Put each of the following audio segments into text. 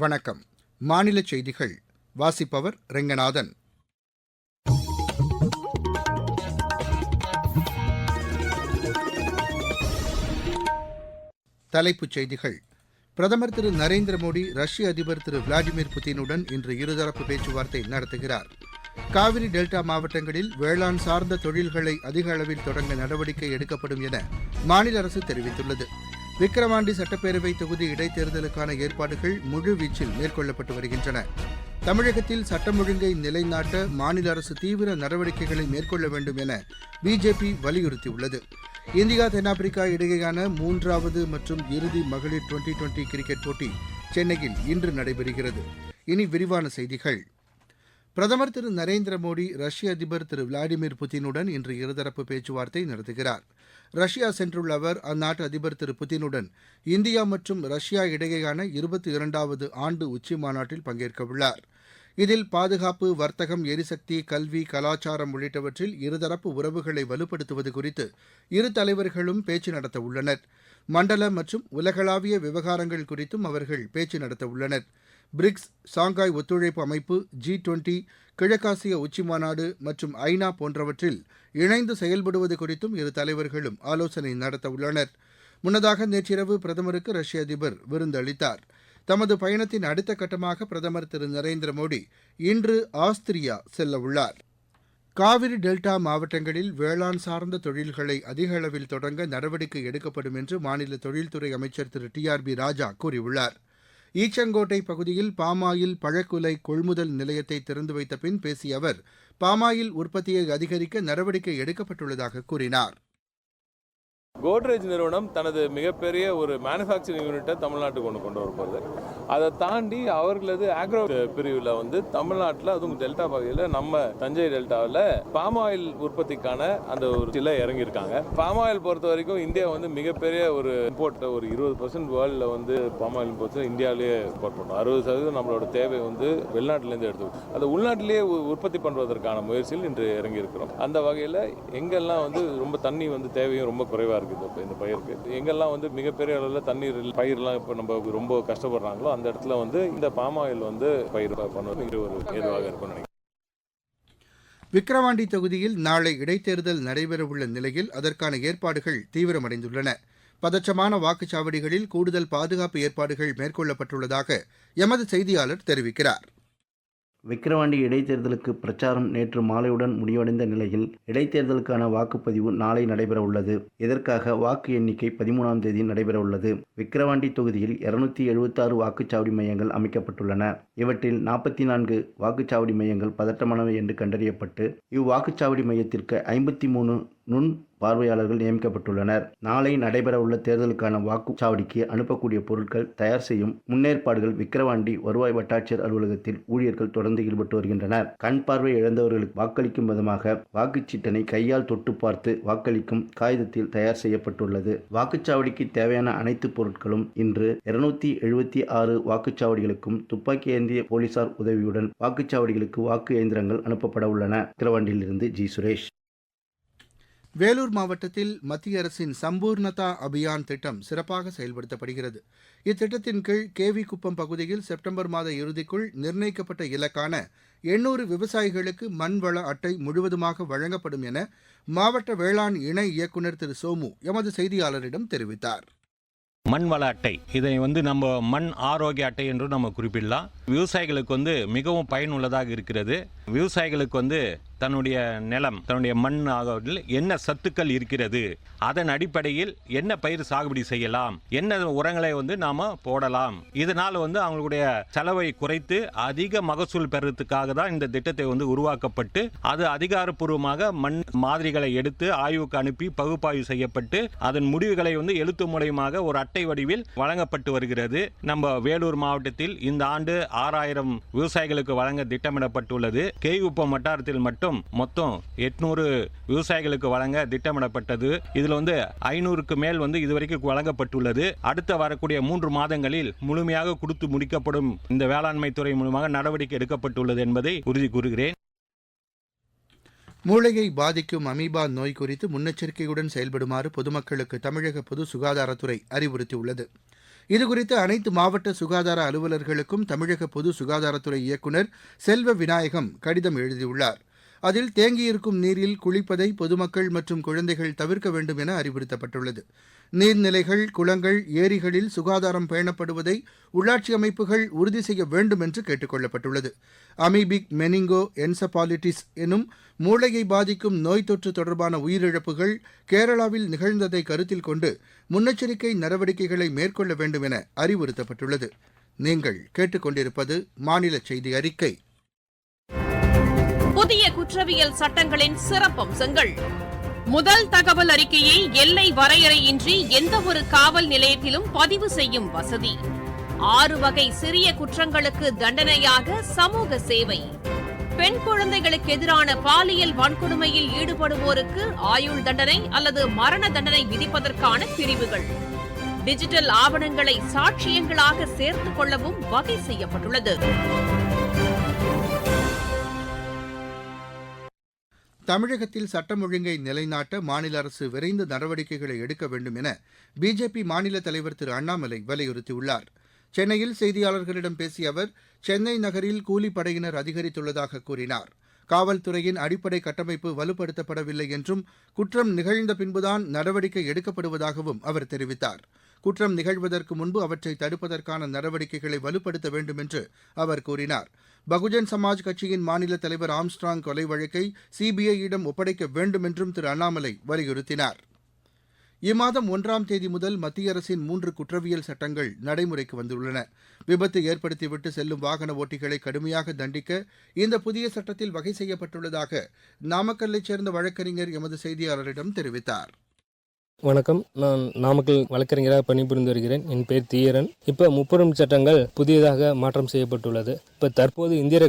வணக்கம். மாநில செய்திகள் வாசிப்பவர் ரெங்கநாதன். தலைப்புச் செய்திகள். பிரதமர் திரு நரேந்திர மோடி ரஷ்ய அதிபர் திரு விளாடிமிர் புதினுடன் இன்று இருதரப்பு பேச்சுவார்த்தை நடத்துகிறார். காவிரி டெல்டா மாவட்டங்களில் வேளாண் சார்ந்த தொழில்களை அதிக அளவில் தொடங்க நடவடிக்கை எடுக்கப்படும் என மாநில அரசு தெரிவித்துள்ளது. விக்கிரவாண்டி சட்டப்பேரவை தொகுதி இடைத்தேர்தலுக்கான ஏற்பாடுகள் முழுவீச்சில் மேற்கொள்ளப்பட்டு வருகின்றன. தமிழகத்தில் சட்டம் ஒழுங்கை நிலைநாட்ட மாநில அரசு தீவிர நடவடிக்கைகளை மேற்கொள்ள வேண்டும் என பிஜேபி வலியுறுத்தியுள்ளது. இந்தியா தென்னாப்பிரிக்கா இடையேயான மூன்றாவது மற்றும் இறுதி மகளிர் டுவெண்டி கிரிக்கெட் போட்டி சென்னையில் இன்று நடைபெறுகிறது. இனி விரிவான செய்திகள். பிரதமர் திரு நரேந்திர மோடி ரஷ்ய அதிபர் திரு விளாடிமிர் புதினுடன் இன்று இருதரப்பு பேச்சுவார்த்தை நடத்துகிறார். ரஷ்யா சென்றுள்ள அவர் அந்நாட்டு அதிபர் திரு புதினுடன் இந்தியா மற்றும் ரஷ்யா இடையேயான 22வது ஆண்டு உச்சிமாநாட்டில் பங்கேற்கவுள்ளார். இதில் பாதுகாப்பு, வர்த்தகம், எரிசக்தி, கல்வி, கலாச்சாரம் உள்ளிட்டவற்றில் இருதரப்பு உறவுகளை வலுப்படுத்துவது குறித்து இரு தலைவர்களும் பேச்சு நடத்தவுள்ளனர். மண்டல மற்றும் உலகளாவிய விவகாரங்கள் குறித்தும் அவர்கள் பேச்சு நடத்தவுள்ளனர். பிரிக்ஸ், சாங்காய் ஒத்துழைப்பு அமைப்பு, G20, கிழக்காசிய உச்சிமாநாடு மற்றும் ஐநா போன்றவற்றில் இணைந்து செயல்படுவது குறித்தும் இரு தலைவர்களும் ஆலோசனை நடத்தவுள்ளனர். முன்னதாக நேற்றிரவு பிரதமருக்கு ரஷ்ய அதிபர் விருந்தளித்தார். தமது பயணத்தின் அடுத்த கட்டமாக பிரதமர் திரு நரேந்திர மோடி இன்று ஆஸ்திரியா செல்லவுள்ளார். காவிரி டெல்டா மாவட்டங்களில் வேளாண் சார்ந்த தொழில்களை அதிக அளவில் தொடங்க நடவடிக்கை எடுக்கப்படும் என்று மாநில தொழில்துறை அமைச்சர் திரு TRB ராஜா கூறியுள்ளார். ஈச்சங்கோட்டை பகுதியில் பாமாயில் பழக்குலை கொள்முதல் நிலையத்தை திறந்து வைத்த பின் பேசிய அவர், பாமாயில் உற்பத்தியை அதிகரிக்க நடவடிக்கை எடுக்கப்பட்டுள்ளதாக கூறினார். கோத்ரேஜ் நிறுவனம் தனது மிகப்பெரிய ஒரு மேனுஃபேக்சரிங் யூனிட்டை தமிழ்நாட்டுக்கு கொண்டு வரப்போகுது. அதை தாண்டி அவர்களது ஆக்ரோ பிரிவில் தமிழ்நாட்டில், அதுவும் டெல்டா பகுதியில், நம்ம தஞ்சை டெல்டாவில் பாமாயில் உற்பத்திக்கான அந்த ஒரு சில இறங்கியிருக்காங்க. பாமாயில் பொறுத்த வரைக்கும் இந்தியா மிகப்பெரிய ஒரு இம்போர்ட், ஒரு 20% வேர்ல்டில் பாமாயில் இம்போர்ட்ஸ் இந்தியாவிலேயே இம்போர்ட் பண்ணுறோம். 60% நம்மளோட தேவை வெளிநாட்டிலேருந்து எடுத்துக்கணும். அதை உள்நாட்டிலேயே உற்பத்தி பண்ணுவதற்கான முயற்சியில் இன்று இறங்கியிருக்கிறோம். அந்த வகையில் எங்கெல்லாம் ரொம்ப தண்ணி தேவையும் ரொம்ப குறைவாக இருக்குது இந்த பயிருக்கு, எங்கெல்லாம் மிகப்பெரிய அளவில் தண்ணீர் பயிரெல்லாம் இப்போ நம்ம ரொம்ப கஷ்டப்படுறாங்களோ அந்த இடத்துல இந்த பாமாயில் பயிர் பண்ணுவது ஒரு ஏதுவாக இருக்கும்னு நினைக்கிறேன். விக்கிரவாண்டி தொகுதியில் நாளை இடைத்தேர்தல் நடைபெறவுள்ள நிலையில் அதற்கான ஏற்பாடுகள் தீவிரமடைந்துள்ளன. பதற்றமான வாக்குச்சாவடிகளில் கூடுதல் பாதுகாப்பு ஏற்பாடுகள் மேற்கொள்ளப்பட்டுள்ளதாக எமது செய்தியாளர் தெரிவிக்கிறார். விக்கிரவாண்டி இடைத்தேர்தலுக்கு பிரச்சாரம் நேற்று மாலையுடன் முடிவடைந்த நிலையில் இடைத்தேர்தலுக்கான வாக்குப்பதிவு நாளை நடைபெறவுள்ளது. இதற்காக வாக்கு எண்ணிக்கை 13ஆம் தேதி நடைபெறவுள்ளது. விக்கிரவாண்டி தொகுதியில் 276 வாக்குச்சாவடி மையங்கள் அமைக்கப்பட்டுள்ளன. இவற்றில் 44 வாக்குச்சாவடி மையங்கள் பதற்றமானவை என்று கண்டறியப்பட்டு இவ்வாக்குச்சாவடி மையத்திற்கு 53 நுண் பார்வையாளர்கள் நியமிக்கப்பட்டுள்ளனர். நாளை நடைபெறவுள்ள தேர்தலுக்கான வாக்குச்சாவடிக்கு அனுப்பக்கூடிய பொருட்கள் தயார் செய்யும் முன்னேற்பாடுகள் விக்கிரவாண்டி வருவாய் வட்டாட்சியர் அலுவலகத்தில் ஊழியர்கள் தொடர்ந்து ஈடுபட்டு வருகின்றனர். கண் பார்வை இழந்தவர்களுக்கு வாக்களிக்கும் விதமாக வாக்குச்சீட்டனை கையால் தொட்டு பார்த்து வாக்களிக்கும் காகிதத்தில் தயார் செய்யப்பட்டுள்ளது. வாக்குச்சாவடிக்கு தேவையான அனைத்து பொருட்களும் இன்று 276 வாக்குச்சாவடிகளுக்கும் துப்பாக்கி ஏந்திய போலீசார் உதவியுடன் வாக்குச்சாவடிகளுக்கு வாக்கு இயந்திரங்கள் அனுப்பப்பட உள்ளன. விக்கிரவாண்டியிலிருந்து ஜி. சுரேஷ். வேலூர் மாவட்டத்தில் மத்திய அரசின் சம்பூர்ணதா அபியான் திட்டம் சிறப்பாக செயல்படுத்தப்படுகிறது. இத்திட்டத்தின் கீழ் கேவி குப்பம் பகுதியில் செப்டம்பர் மாத இறுதிக்குள் நிர்ணயிக்கப்பட்ட இலக்கான 800 விவசாயிகளுக்கு மண்வள அட்டை முழுவதுமாக வழங்கப்படும் என மாவட்ட வேளாண் இணை இயக்குநர் திரு சோமு எமது செய்தியாளரிடம் தெரிவித்தார். மண் வள அட்டை, இதை நம்ம மண் ஆரோக்கிய அட்டை என்று நம்ம குறிப்பிடலாம். விவசாயிகளுக்கு மிகவும் பயனுள்ளதாக இருக்கிறது. விவசாயிகளுக்கு தன்னுடைய நிலம், தன்னுடைய மண் என்ன சத்துக்கள் இருக்கிறது, அதன் அடிப்படையில் என்ன பயிர் சாகுபடி செய்யலாம், என்ன உரங்களை நாம போடலாம், இதனால் அவங்களுடைய செலவை குறைத்து அதிக மகசூல் பெறதுக்காக தான் இந்த திட்டத்தை உருவாக்கப்பட்டு அது அதிகாரப்பூர்வமாக மண் மாதிரிகளை எடுத்து ஆய்வுக்கு அனுப்பி பகுப்பாய்வு செய்யப்பட்டு அதன் முடிவுகளை எழுத்து மூலமாக ஒரு அட்டை வடிவில் வழங்கப்பட்டு வருகிறது. நம்ம வேலூர் மாவட்டத்தில் இந்த ஆண்டு 6000 விவசாயிகளுக்கு வழங்க திட்டமிடப்பட்டுள்ளது. கேகுப்பம் வட்டாரத்தில் மட்டும் மொத்தம் 800 விவசாயிகளுக்கு வழங்க திட்டமிடப்பட்டது. இதில் 500க்கு மேல் இதுவரைக்கும் வழங்கப்பட்டுள்ளது. அடுத்த வரக்கூடிய 3 மாதங்களில் முழுமையாக கொடுத்து முடிக்கப்படும். இந்த வேளாண்மை துறை மூலமாக நடவடிக்கை எடுக்கப்பட்டுள்ளது என்பதை உறுதி கூறுகிறேன். மூளையை பாதிக்கும் அமீபா நோய் குறித்து முன்னெச்சரிக்கையுடன் செயல்படுமாறு பொதுமக்களுக்கு தமிழக பொது சுகாதாரத்துறை அறிவுறுத்தியுள்ளது. இதுகுறித்து அனைத்து மாவட்ட சுகாதார அலுவலர்களுக்கும் தமிழக பொது சுகாதாரத்துறை இயக்குநர் செல்வ விநாயகம் கடிதம் எழுதியுள்ளார். அதில் தேங்கியிருக்கும் நீரில் குளிப்பதை பொதுமக்கள் மற்றும் குழந்தைகள் தவிர்க்க வேண்டும் என அறிவுறுத்தப்பட்டுள்ளது. நீர்நிலைகள், குளங்கள், ஏரிகளில் சுகாதாரம் பேணப்படுவதை உள்ளாட்சி அமைப்புகள் உறுதி செய்ய வேண்டும் என்று கேட்டுக் கொள்ளப்பட்டுள்ளது. அமீபிக் மெனிங்கோ என்செபாலிட்டிஸ் எனும் மூளையை பாதிக்கும் நோய் தொற்று தொடர்பான உயிரிழப்புகள் கேரளாவில் நிகழ்ந்ததை கருத்தில் கொண்டு முன்னெச்சரிக்கை நடவடிக்கைகளை மேற்கொள்ள வேண்டும் என அறிவுறுத்தப்பட்டுள்ளது. நீங்கள் கேட்டுக்கொண்டிருப்பது மாநில செய்தி அறிக்கை. புதிய குற்றவியல் சட்டங்களின் சிறப்பம்சங்கள். முதல் தகவல் அறிக்கையை எல்லை வரையறையின்றி எந்தவொரு காவல் நிலையத்திலும் பதிவு செய்யும் வசதி. 6 வகை சிறிய குற்றங்களுக்கு தண்டனையாக சமூக சேவை. பெண் குழந்தைகளுக்கு எதிரான பாலியல் வன்கொடுமையில் ஈடுபடுவோருக்கு ஆயுள் தண்டனை அல்லது மரண தண்டனை விதிப்பதற்கான பிரிவுகள். டிஜிட்டல் ஆவணங்களை சாட்சியங்களாக சேர்த்துக் கொள்ளவும் வகை செய்யப்பட்டுள்ளது. தமிழகத்தில் சட்டம் ஒழுங்கை நிலைநாட்ட மாநில அரசு விரைந்து நடவடிக்கைகளை எடுக்க வேண்டும் என பிஜேபி மாநில தலைவர் திரு அண்ணாமலை வலியுறுத்தியுள்ளார். சென்னையில் செய்தியாளர்களிடம் பேசிய அவர், சென்னை நகரில் கூலிப்படையினர் அதிகரித்துள்ளதாக கூறினார். காவல்துறையின் அடிப்படை கட்டமைப்பு வலுப்படுத்தப்படவில்லை என்றும், குற்றம் நிகழ்ந்த பின்புதான் நடவடிக்கை எடுக்கப்படுவதாகவும் அவர் தெரிவித்தார். குற்றம் நிகழ்வதற்கு முன்பு அவற்றை தடுப்பதற்கான நடவடிக்கைகளை வலுப்படுத்த வேண்டும் என்று அவர் கூறினார். பகுஜன் சமாஜ் கட்சியின் மாநில தலைவர் ஆம்ஸ்ட்ராங் கொலை வழக்கை சிபிஐயிடம் ஒப்படைக்க வேண்டும் என்றும் திரு அண்ணாமலை வலியுறுத்தினார். இம்மாதம் 1ஆம் தேதி முதல் மத்திய அரசின் 3 குற்றவியல் சட்டங்கள் நடைமுறைக்கு வந்துள்ளன. விபத்து ஏற்படுத்திவிட்டு செல்லும் வாகன ஓட்டிகளை கடுமையாக தண்டிக்க இந்த புதிய சட்டத்தில் வகை செய்யப்பட்டுள்ளதாக நாமக்கல்லைச் சேர்ந்த வழக்கறிஞர் எமது செய்தியாளரிடம் தெரிவித்தார். வணக்கம், நான் நாமக்கல் வழக்கறிஞராக பணிபுரிந்து வருகிறேன். என் பேர் தீயரன். இப்போ 30 சட்டங்கள் புதியதாக மாற்றம் செய்யப்பட்டுள்ளது. இப்போ தற்போது இந்திய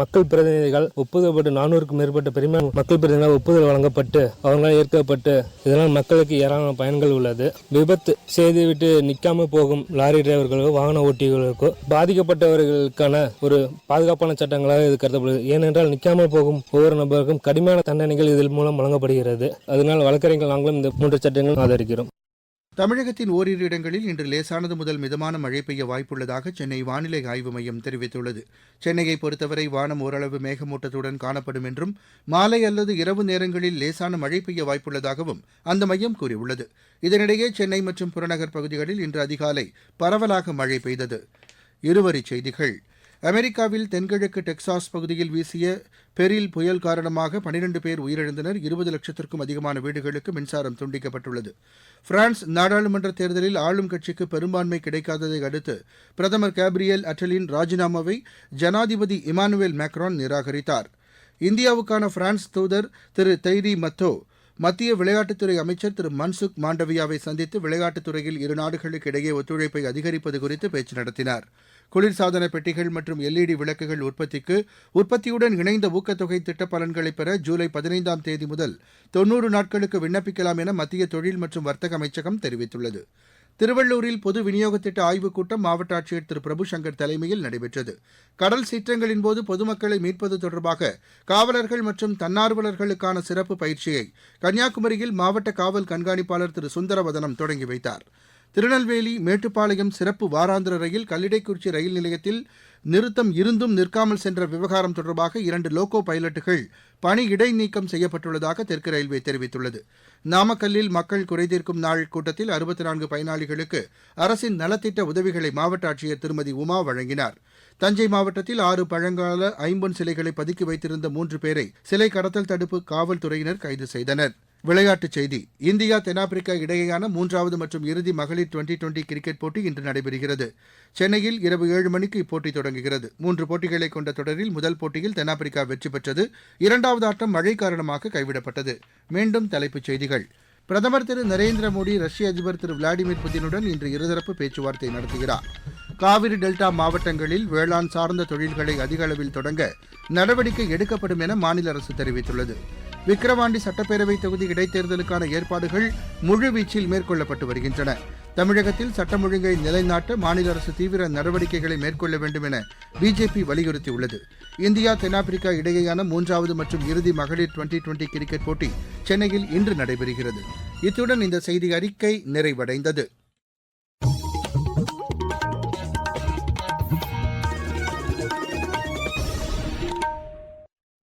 மக்கள் பிரதிநிதிகள் ஒப்புதல்பட்டு 400க்கும் மேற்பட்ட பெரும்பான்மை மக்கள் பிரதிநிதிகள் ஒப்புதல் வழங்கப்பட்டு அவங்களால் ஏற்கப்பட்டு இதனால் மக்களுக்கு ஏராளமான பயன்கள் உள்ளது. விபத்து செய்துவிட்டு நிற்காம போகும் லாரி டிரைவர்களுக்கோ வாகன ஓட்டிகளுக்கோ பாதிக்கப்பட்டவர்களுக்கான ஒரு பாதுகாப்பான சட்டங்களாக இது கருதப்படுகிறது. ஏனென்றால் நிற்காமல் போகும் ஒவ்வொரு நபருக்கும் கடுமையான தண்டனைகள் இதன் மூலம் வழங்கப்படுகிறது. அதனால் வழக்கறிஞர்கள் நாங்களும் இந்த 3 சட்டங்கள் ஆதரிக்கிறோம். தமிழகத்தின் ஓரிரு இடங்களில் இன்று லேசானது முதல் மிதமான மழை பெய்ய வாய்ப்புள்ளதாக சென்னை வானிலை ஆய்வு மையம் தெரிவித்துள்ளது. சென்னையை பொறுத்தவரை வானம் ஓரளவு மேகமூட்டத்துடன் காணப்படும் என்றும், மாலை அல்லது இரவு நேரங்களில் லேசான மழை பெய்ய வாய்ப்புள்ளதாகவும் அந்த மையம் கூறியுள்ளது. இதனிடையே சென்னை மற்றும் புறநகர் பகுதிகளில் இன்று அதிகாலை பரவலாக மழை பெய்தது. இருவரிச் செய்திகள். அமெரிக்காவில் தென்கிழக்கு டெக்சாஸ் பகுதியில் வீசிய பெரில் புயல் காரணமாக 12 பேர் உயிரிழந்தனர். 20 லட்சத்திற்கும் அதிகமான வீடுகளுக்கு மின்சாரம் துண்டிக்கப்பட்டுள்ளது. பிரான்ஸ் நாடாளுமன்ற தேர்தலில் ஆளும் கட்சிக்கு பெரும்பான்மை கிடைக்காததை அடுத்து பிரதமர் கேப்ரியல் அட்டலின் ராஜினாமாவை ஜனாதிபதி இமானுவேல் மேக்ரான் நிராகரித்தார். இந்தியாவுக்கான பிரான்ஸ் தூதர் திரு தைரி மத்தோ மத்திய விளையாட்டுத்துறை அமைச்சர் திரு மன்சுக் மாண்டவியாவை சந்தித்து விளையாட்டுத் துறையில் இரு நாடுகளுக்கு இடையே ஒத்துழைப்பை அதிகரிப்பது குறித்து பேச்சு நடத்தினார். குளிர்சாதன பெட்டிகள் மற்றும் LED விளக்குகள் உற்பத்தியுடன் இணைந்த ஊக்கத்தொகை திட்ட பலன்களை பெற ஜூலை 15ஆம் தேதி முதல் 90 நாட்களுக்கு விண்ணப்பிக்கலாம் என மத்திய தொழில் மற்றும் வர்த்தக அமைச்சகம் தெரிவித்துள்ளது. திருவள்ளூரில் பொது விநியோக திட்ட ஆய்வுக் கூட்டம் மாவட்ட ஆட்சியர் திரு பிரபு சங்கர் தலைமையில் நடைபெற்றது. கடல் சீற்றங்களின் போது பொதுமக்களை மீட்பது தொடர்பாக காவலர்கள் மற்றும் தன்னார்வலர்களுக்கான சிறப்பு பயிற்சியை கன்னியாகுமரியில் மாவட்ட காவல் கண்காணிப்பாளர் திரு சுந்தரவதனம் தொடங்கி வைத்தார். திருநெல்வேலி மேட்டுப்பாளையம் சிறப்பு வாராந்திர ரயில் கல்லிடைக்குறிச்சி ரயில் நிலையத்தில் நிறுத்தம் இருந்தும் நிற்காமல் சென்ற விவகாரம் தொடர்பாக 2 லோகோ பைலட்டுகள் பணி இடைநீக்கம் செய்யப்பட்டுள்ளதாக தெற்கு ரயில்வே தெரிவித்துள்ளது. நாமக்கல்லில் மக்கள் குறைதீர்க்கும் நாள் கூட்டத்தில் 64 பயனாளிகளுக்கு அரசின் நலத்திட்ட உதவிகளை மாவட்ட ஆட்சியர் திருமதி உமா வழங்கினார். தஞ்சை மாவட்டத்தில் 6 பழங்கால ஐம்பொன் சிலைகளை பதுக்கி வைத்திருந்த 3 பேரை சிலை கடத்தல் தடுப்பு காவல்துறையினர் கைது செய்தனர். விளையாட்டுச் செய்தி. இந்தியா தென்னாப்பிரிக்கா இடையேயான 3வது மற்றும் இறுதி மகளிர் 2020 கிரிக்கெட் போட்டி இன்று நடைபெறுகிறது. சென்னையில் இரவு 7 மணிக்கு இப்போட்டி தொடங்குகிறது. 3 போட்டிகளை கொண்ட தொடரில் முதல் போட்டியில் தென்னாப்பிரிக்கா வெற்றி பெற்றது. 2வது ஆட்டம் மழை காரணமாக கைவிடப்பட்டது. மீண்டும் தலைப்புச் செய்திகள். பிரதமர் திரு நரேந்திர மோடி ரஷ்ய அதிபர் திரு விளாடிமிர் புதினுடன் இன்று இருதரப்பு பேச்சுவார்த்தை நடத்துகிறார். காவிரி டெல்டா மாவட்டங்களில் வேளாண் சார்ந்த தொழில்களை அதிக அளவில் தொடங்க நடவடிக்கை எடுக்கப்படும் என மாநில அரசு தெரிவித்துள்ளது. விக்கிரவாண்டி சட்டப்பேரவைத் தொகுதி இடைத்தேர்தலுக்கான ஏற்பாடுகள் முழுவீச்சில் மேற்கொள்ளப்பட்டு வருகின்றன. தமிழகத்தில் சட்டம் ஒழுங்கை நிலைநாட்ட மாநில அரசு தீவிர நடவடிக்கைகளை மேற்கொள்ள வேண்டும் என பிஜேபி வலியுறுத்தியுள்ளது. இந்தியா தென்னாப்பிரிக்கா இடையேயான 3வது மற்றும் இறுதி மகளிர் 2020 கிரிக்கெட் போட்டி சென்னையில் இன்று நடைபெறுகிறது. இத்துடன் இந்த செய்தி அறிக்கை நிறைவடைந்தது.